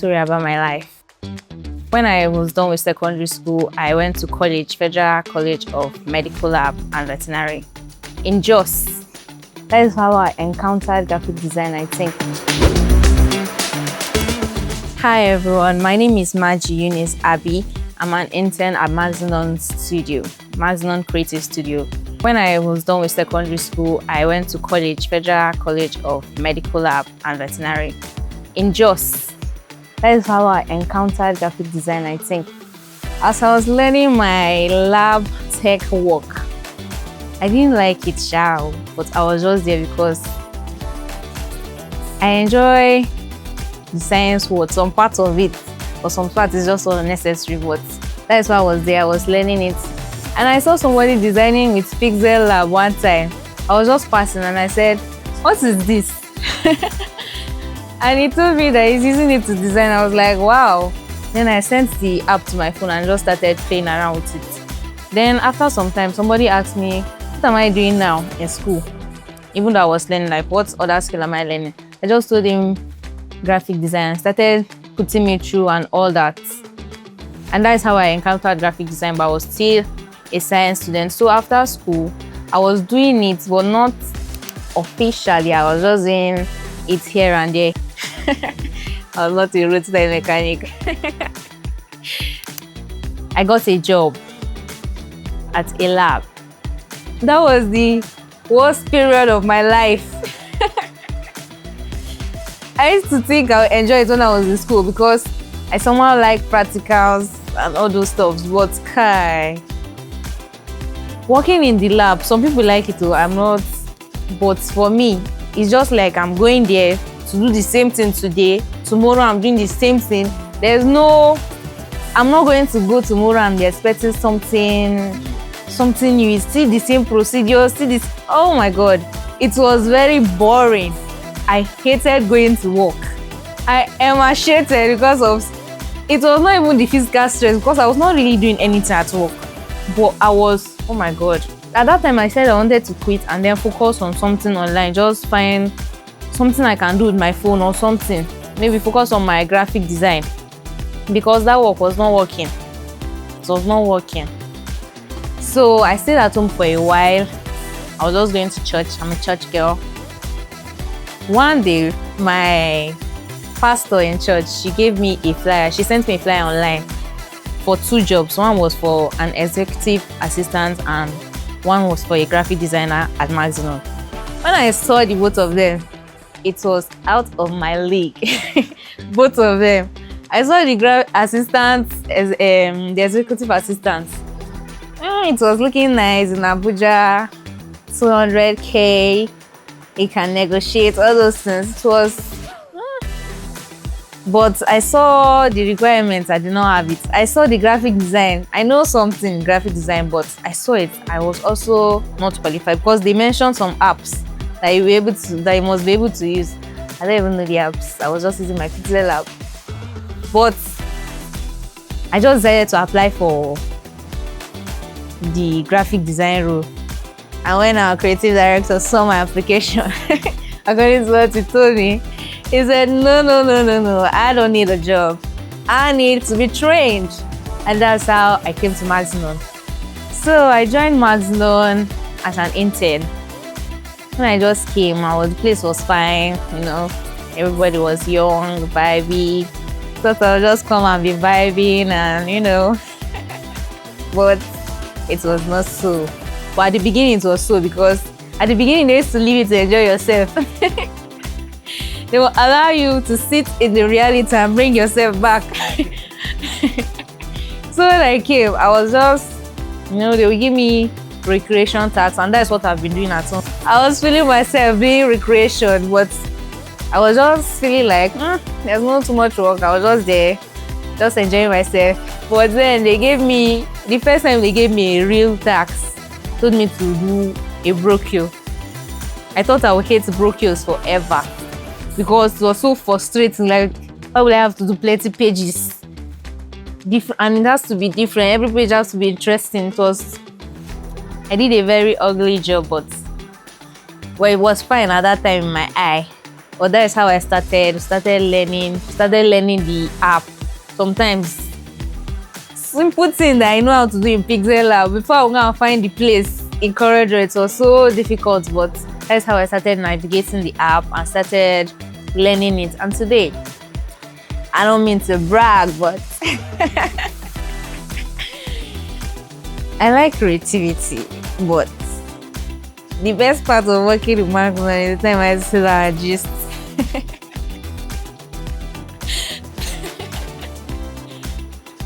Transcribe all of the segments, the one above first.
story about my life. When I was done with secondary school, I went to college, Federal College of Medical Lab and Veterinary in Jos. That is how I encountered graphic design, I think. Hi everyone, my name is Eunice Abby. I'm an intern at Maxenon Creative Studio. When I was done with secondary school, I went to college, Federal College of Medical Lab and Veterinary in Jos. That is how I encountered graphic design, I think. As I was learning my lab tech work, I didn't like it, but I was just there because I enjoy the science work, some parts of it, but some parts is just so unnecessary, but that is why I was there, I was learning it. And I saw somebody designing with PixelLab one time. I was just passing and I said, what is this? And he told me that he's using it to design. I was like, wow. Then I sent the app to my phone and just started playing around with it. Then after some time, somebody asked me, what am I doing now in school? Even though I was learning, like, what other skill am I learning? I just told him graphic design, started putting me through and all that. And that is how I encountered graphic design, but I was still a science student. So after school, I was doing it, but not officially. I was just doing it here and there. I was not a roadside mechanic. I got a job at a lab. That was the worst period of my life. I used to think I would enjoy it when I was in school because I somehow like practicals and all those stuff. But working in the lab, some people like it too, I'm not. But for me, it's just like I'm going there to do the same thing today. Tomorrow I'm doing the same thing. I'm not going to go tomorrow and be expecting something new. It's still the same procedure, oh my God. It was very boring. I hated going to work. I emaciated because of, it was not even the physical stress because I was not really doing anything at work. But I was, oh my God. At that time I said I wanted to quit and then focus on something online, just find something I can do with my phone or something. Maybe focus on my graphic design because that work was not working. It was not working. So I stayed at home for a while. I was just going to church. I'm a church girl. One day, my pastor in church, she gave me a flyer. She sent me a flyer online for 2 jobs. One was for an executive assistant and one was for a graphic designer at Maxenon. When I saw the both of them, it was out of my league. Both of them. I saw the assistant as the executive assistant. It was looking nice in Abuja, 200K. You can negotiate all those things. It was, but I saw the requirements. I did not have it. I saw the graphic design. I know something in graphic design, but I saw it. I was also not qualified because they mentioned some apps that you must be able to use. I don't even know the apps. I was just using my PixelLab. But I just decided to apply for the graphic design role. And when our creative director saw my application, according to what he told me, he said, no, I don't need a job. I need to be trained. And that's how I came to Maxenon. So I joined Maxenon as an intern. When I just came, the place was fine, everybody was young, vibey. Thought I would just come and be vibing and, but it was not so. But at the beginning it was so because at the beginning they used to leave you to enjoy yourself. They will allow you to sit in the reality and bring yourself back. So when I came, I was just, they will give me recreation tasks and that's what I've been doing at home. I was feeling myself doing recreation, but I was just feeling like, there's not too much work. I was just there, just enjoying myself. But then the first time they gave me a real task, told me to do a brochure. I thought I would hate brochures forever because it was so frustrating. Like, why would I have to do plenty pages? And it has to be different. Every page has to be interesting. I did a very ugly job, but it was fine at that time in my eye. But that is how I started learning the app. Sometimes simple thing that I know how to do in PixelLab, before I go and find the place in corridor, it was so difficult, but that's how I started navigating the app and started learning it. And today, I don't mean to brag, but I like creativity, but the best part of working with Maxenon is the time I sit down and just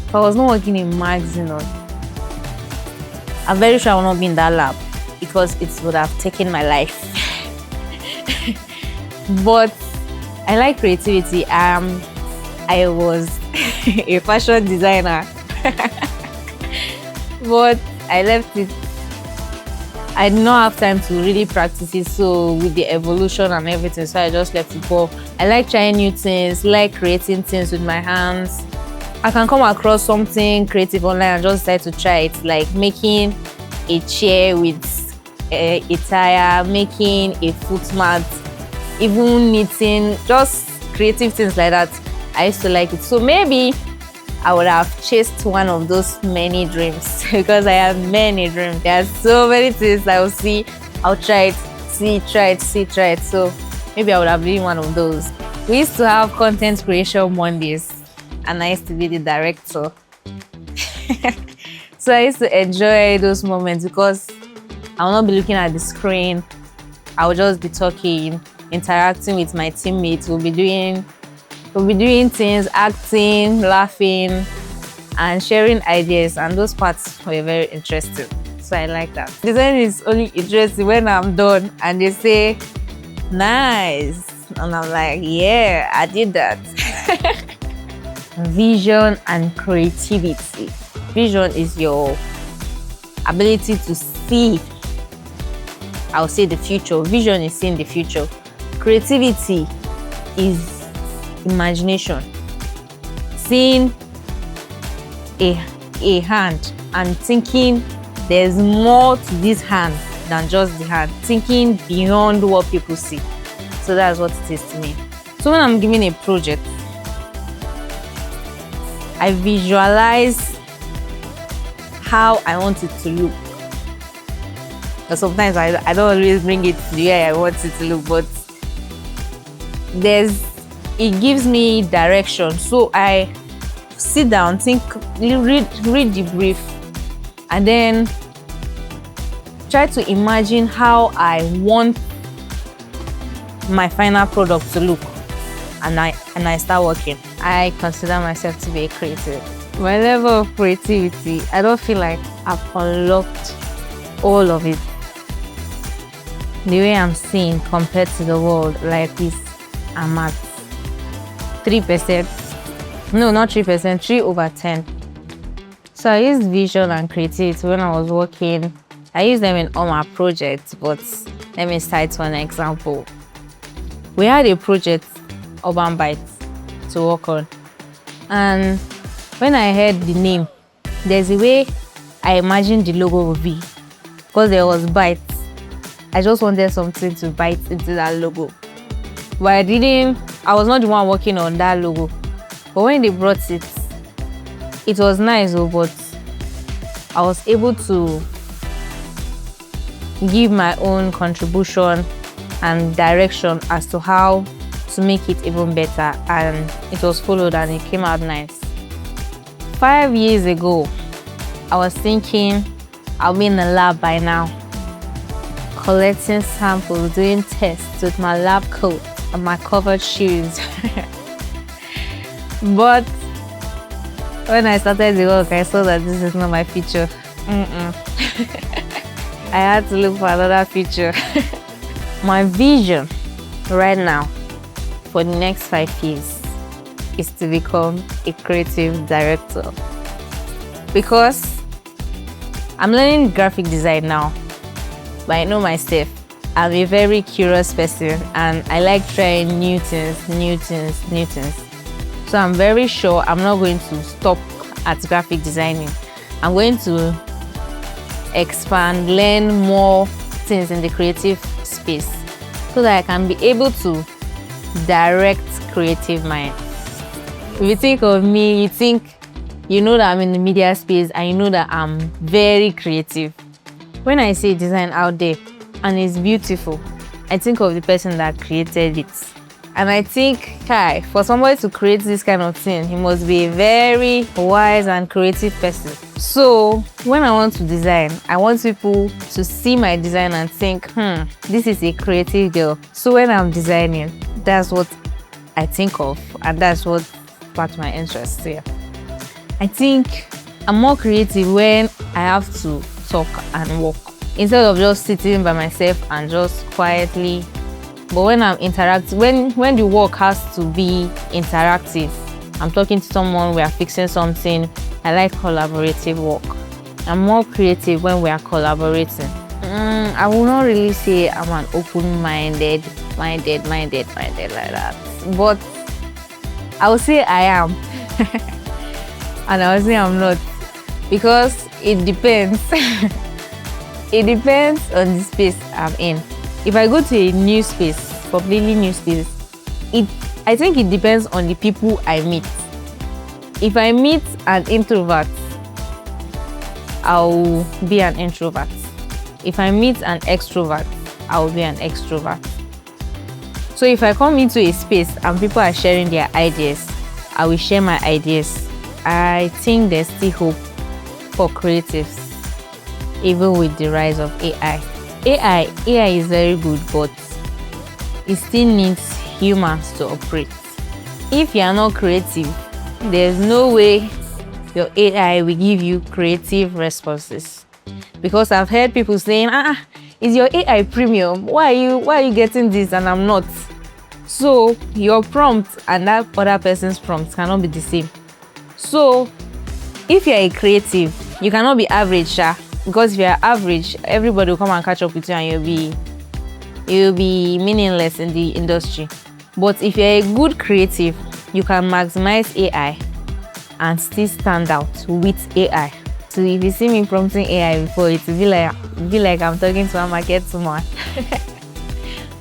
if I was not working in Maxenon, I'm very sure I will not be in that lab because it would have taken my life. But I like creativity. I was a fashion designer, but I left it. I did not have time to really practice it, so with the evolution and everything, so I just left it. But I like trying new things, like creating things with my hands. I can come across something creative online and just decide to try it, like making a chair with a tire, making a foot mat, even knitting, just creative things like that. I used to like it. So maybe I would have chased one of those many dreams because I have many dreams. There are so many things I will see, I'll try it, try it. So maybe I would have been one of those. We used to have content creation Mondays, and I used to be the director. So I used to enjoy those moments because I will not be looking at the screen. I will just be talking, interacting with my teammates. We'll be doing things, acting, laughing, and sharing ideas, and those parts were very interesting. So I like that. Design is only interesting when I'm done and they say, nice. And I'm like, yeah, I did that. Vision and creativity. Vision is your ability to see, I'll say, the future. Vision is seeing the future. Creativity is imagination. Seeing a hand and thinking there's more to this hand than just the hand. Thinking beyond what people see. So that's what it is to me. So when I'm giving a project, I visualize how I want it to look. But sometimes I don't always bring it to the way I want it to look, but it gives me direction. So I sit down, think, read the brief, and then try to imagine how I want my final product to look, and I start working. I consider myself to be a creative. My level of creativity, I don't feel like I've unlocked all of it. The way I'm seeing compared to the world, like this, I'm at 3%. No, not 3%, 3/10. So I used vision and creativity when I was working. I use them in all my projects, but let me cite one example. We had a project, Urban Bites, to work on. And when I heard the name, there's a way I imagined the logo would be. Because there was bites. I just wanted something to bite into that logo. But I was not the one working on that logo. But when they brought it, it was nice, but I was able to give my own contribution and direction as to how to make it even better, and it was followed and it came out nice. 5 years ago, I was thinking I'll be in the lab by now, collecting samples, doing tests with my lab coat and my covered shoes. But when I started the work, I saw that this is not my future. I had to look for another future. My vision right now for the next 5 years is to become a creative director, because I'm learning graphic design now, but I know myself. I'm a very curious person and I like trying new things. So I'm very sure I'm not going to stop at graphic designing. I'm going to expand, learn more things in the creative space so that I can be able to direct creative mind. If you think of me, you know that I'm in the media space and you know that I'm very creative. When I see design out there and it's beautiful, I think of the person that created it. And I think, for somebody to create this kind of thing, he must be a very wise and creative person. So when I want to design, I want people to see my design and think, this is a creative girl. So when I'm designing, that's what I think of, and that's what sparks my interest here. I think I'm more creative when I have to talk and walk, instead of just sitting by myself and just quietly. But when I'm interacting, when the work has to be interactive, I'm talking to someone, we are fixing something, I like collaborative work. I'm more creative when we are collaborating. I will not really say I'm an open-minded like that, but I will say I am. And I will say I'm not, because it depends. It depends on the space I'm in. If I go to a new space, completely new space, I think it depends on the people I meet. If I meet an introvert, I'll be an introvert. If I meet an extrovert, I'll be an extrovert. So if I come into a space and people are sharing their ideas, I will share my ideas. I think there's still hope for creatives, even with the rise of AI. AI is very good, but it still needs humans to operate. If you are not creative, there's no way your AI will give you creative responses. Because I've heard people saying, is your AI premium? Why are you getting this and I'm not? So your prompt and that other person's prompt cannot be the same. So if you're a creative, you cannot be average, because if you're average, everybody will come and catch up with you and you'll be meaningless in the industry. But if you're a good creative, you can maximize AI and still stand out with AI. So if you see me prompting AI before, it will be like I'm talking to a market woman.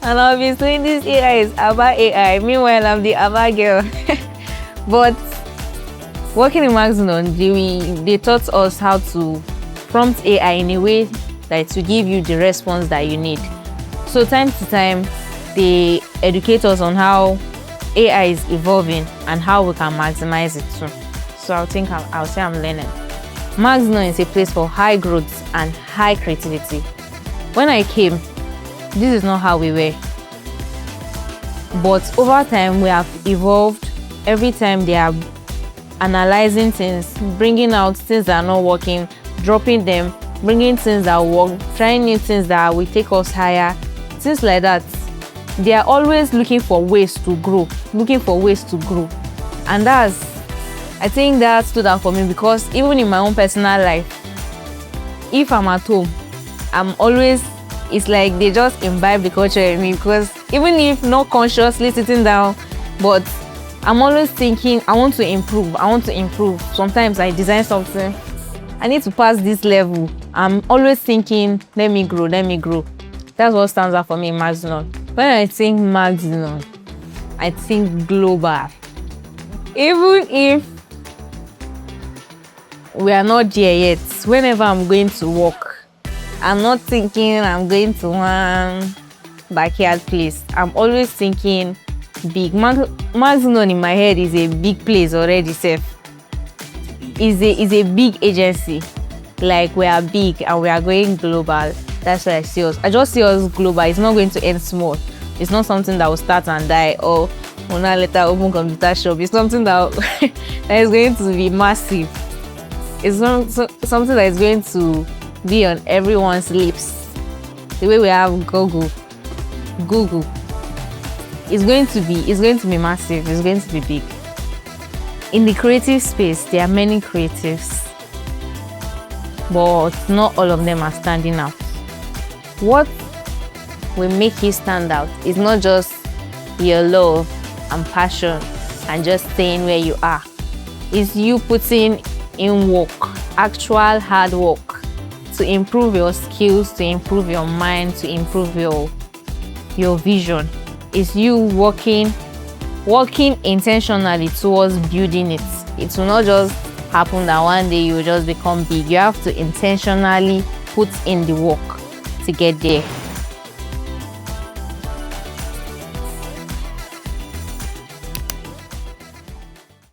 And I'll be saying this AI is about AI. Meanwhile, I'm the Aba girl. But working in Maxenon, they taught us how to prompt AI in a way that to give you the response that you need. So time to time, they educate us on how AI is evolving and how we can maximize it too. So I'll say I'm learning. Maxenon is a place for high growth and high creativity. When I came, this is not how we were. But over time, we have evolved. Every time they are analyzing things, bringing out things that are not working, dropping them, bringing things that work, trying new things that will take us higher, things like that. They are always looking for ways to grow, And I think that stood out for me, because even in my own personal life, if I'm at home, it's like they just imbibe the culture in me, because even if not consciously sitting down, but I'm always thinking, I want to improve. Sometimes I design something, I need to pass this level. I'm always thinking, let me grow. That's what stands out for me in Maxenon. When I think Maxenon, I think global. Even if we are not there yet, whenever I'm going to work, I'm not thinking I'm going to one backyard place. I'm always thinking big. Maxenon in my head is a big place already, is a big agency. Like, we are big and we are going global. That's why I see us. I just see us global. It's not going to end small. It's not something that will start and die, or will not later open computer shop. It's something that is going to be massive. It's something that is going to be on everyone's lips. The way we have Google. It's going to be massive. It's going to be big. In the creative space, there are many creatives, but not all of them are standing out. What will make you stand out is not just your love and passion and just staying where you are. It's you putting in work, actual hard work, to improve your skills, to improve your mind, to improve your vision. It's you working working intentionally towards building it. It will not just happen that one day you will just become big. You have to intentionally put in the work to get there.